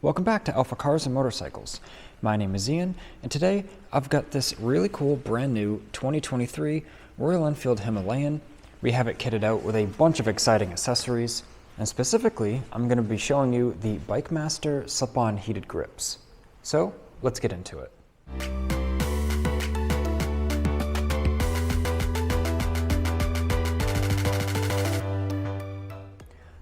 Welcome back to AlphaCars and Motorcycles. My name is Ian, and today I've got this really cool brand new 2023 Royal Enfield Himalayan. We have it kitted out with a bunch of exciting accessories, and specifically I'm going to be showing you the BikeMaster slip-on heated grips. So let's get into it.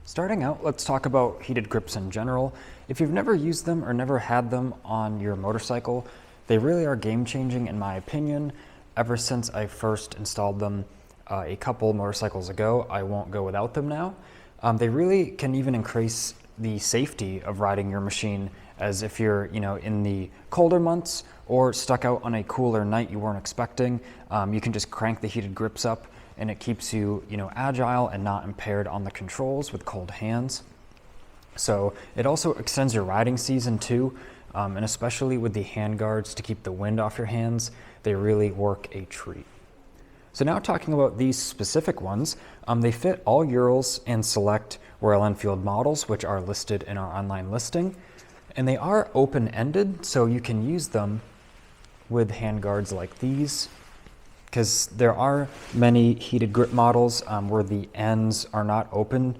Starting out, let's talk about heated grips in general. If you've never used them or never had them on your motorcycle, they really are game-changing in my opinion. Ever since I first installed them a couple motorcycles ago, I won't go without them now. They really can even increase the safety of riding your machine, as if you're in the colder months or stuck out on a cooler night you weren't expecting, you can just crank the heated grips up and it keeps you, agile and not impaired on the controls with cold hands. So it also extends your riding season too, and especially with the hand guards to keep the wind off your hands, they really work a treat. So now talking about these specific ones, they fit all Urals and select Royal Enfield models, which are listed in our online listing. And they are open-ended, so you can use them with hand guards like these, because there are many heated grip models where the ends are not open,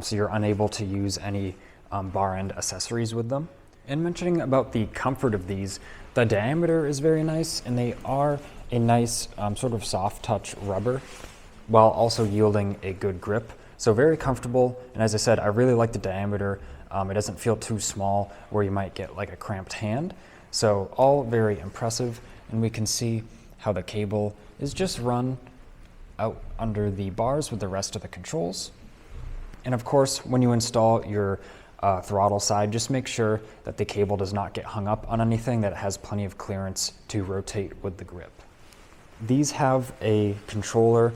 so you're unable to use any bar end accessories with them. And mentioning about the comfort of these, the diameter is very nice, and they are a nice sort of soft touch rubber while also yielding a good grip. So very comfortable, and as I said, I really like the diameter. It doesn't feel too small where you might get like a cramped hand. So all very impressive, and we can see how the cable is just run out under the bars with the rest of the controls. And of course, when you install your throttle side, just make sure that the cable does not get hung up on anything, that it has plenty of clearance to rotate with the grip. These have a controller,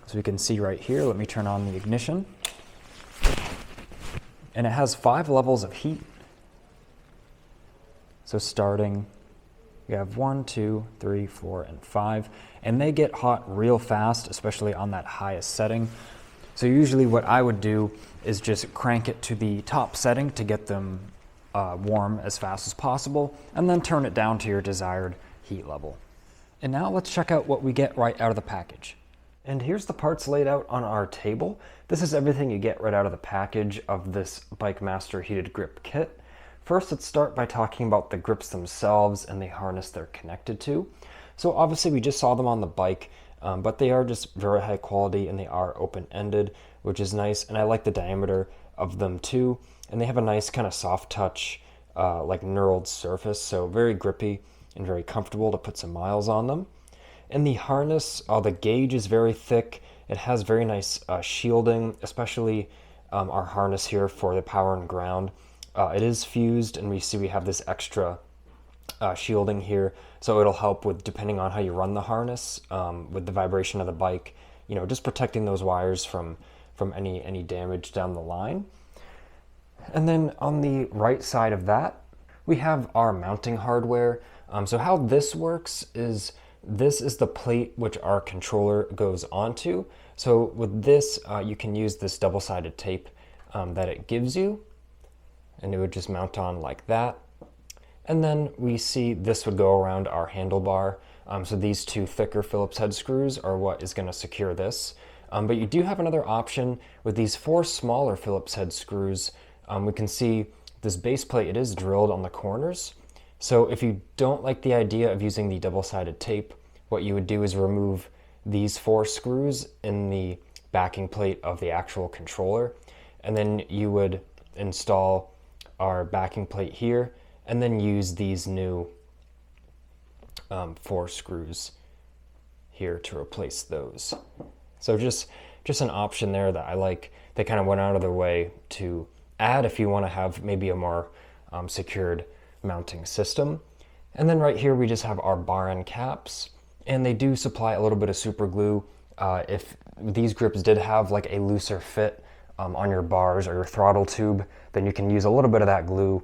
so we can see right here. Let me turn on the ignition. And it has 5 levels of heat. So starting, we have 1, 2, 3, 4, and 5, and they get hot real fast, especially on that highest setting. So usually what I would do is just crank it to the top setting to get them warm as fast as possible, and then turn it down to your desired heat level. And now let's check out what we get right out of the package. And here's the parts laid out on our table. This is everything you get right out of the package of this BikeMaster heated grip kit. First, let's start by talking about the grips themselves and the harness they're connected to. So obviously we just saw them on the bike, but they are just very high quality and they are open-ended, which is nice. And I like the diameter of them too. And they have a nice kind of soft touch, like knurled surface. So very grippy and very comfortable to put some miles on them. And the harness, the gauge is very thick. It has very nice shielding, especially our harness here for the power and ground. It is fused, and we have this extra shielding here, so it'll help with, depending on how you run the harness, with the vibration of the bike, just protecting those wires from any damage down the line. And then on the right side of that, we have our mounting hardware. So how this works is, this is the plate which our controller goes onto. So with this, you can use this double-sided tape that it gives you, and it would just mount on like that. And then we see this would go around our handlebar. So these 2 thicker Phillips head screws are what is going to secure this. But you do have another option with these 4 smaller Phillips head screws. We can see this base plate, it is drilled on the corners. So if you don't like the idea of using the double-sided tape, what you would do is remove these 4 screws in the backing plate of the actual controller, and then you would install our backing plate here, and then use these new 4 screws here to replace those. So just an option there that I like. They kind of went out of their way to add if you want to have maybe a more secured mounting system. And then right here we just have our bar end caps, and they do supply a little bit of super glue. If these grips did have like a looser fit on your bars or your throttle tube, then you can use a little bit of that glue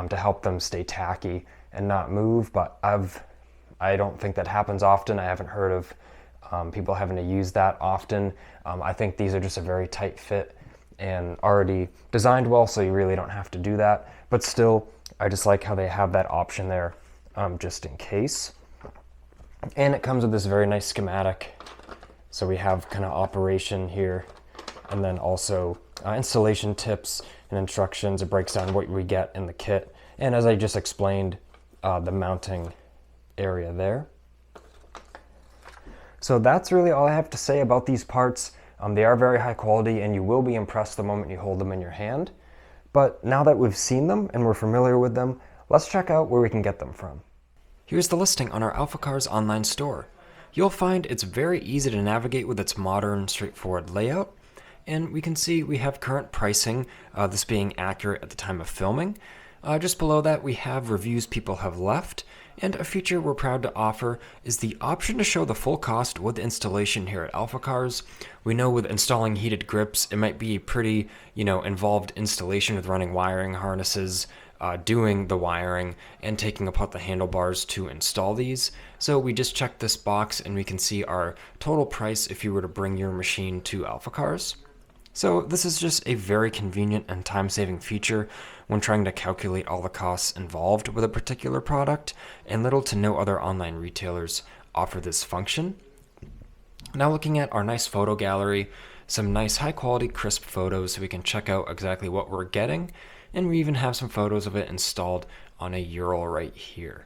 to help them stay tacky and not move. But I don't think that happens often. I haven't heard of people having to use that often. I think these are just a very tight fit and already designed well, so you really don't have to do that. But still, I just like how they have that option there just in case. And it comes with this very nice schematic. So we have kind of operation here, and then also installation tips and instructions. It breaks down what we get in the kit. And as I just explained, the mounting area there. So that's really all I have to say about these parts. They are very high quality, and you will be impressed the moment you hold them in your hand. But now that we've seen them and we're familiar with them, let's check out where we can get them from. Here's the listing on our AlphaCars online store. You'll find it's very easy to navigate with its modern, straightforward layout. And we can see we have current pricing, this being accurate at the time of filming. Just below that, we have reviews people have left. And a feature we're proud to offer is the option to show the full cost with installation here at AlphaCars. We know with installing heated grips, it might be a pretty, involved installation with running wiring harnesses, doing the wiring, and taking apart the handlebars to install these. So we just checked this box and we can see our total price if you were to bring your machine to AlphaCars. So this is just a very convenient and time-saving feature when trying to calculate all the costs involved with a particular product, and little to no other online retailers offer this function. Now looking at our nice photo gallery, some nice high-quality crisp photos so we can check out exactly what we're getting, and we even have some photos of it installed on a Ural right here.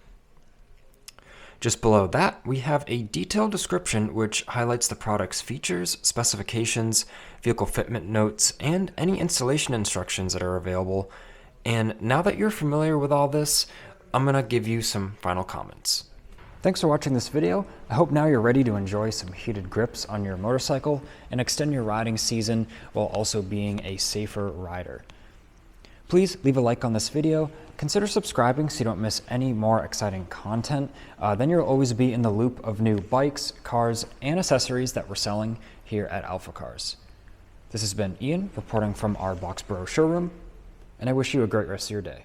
Just below that, we have a detailed description which highlights the product's features, specifications, vehicle fitment notes, and any installation instructions that are available. And now that you're familiar with all this, I'm going to give you some final comments. Thanks for watching this video. I hope now you're ready to enjoy some heated grips on your motorcycle and extend your riding season while also being a safer rider. Please leave a like on this video. Consider subscribing so you don't miss any more exciting content. Then you'll always be in the loop of new bikes, cars, and accessories that we're selling here at AlphaCars. This has been Ian reporting from our Boxborough showroom, and I wish you a great rest of your day.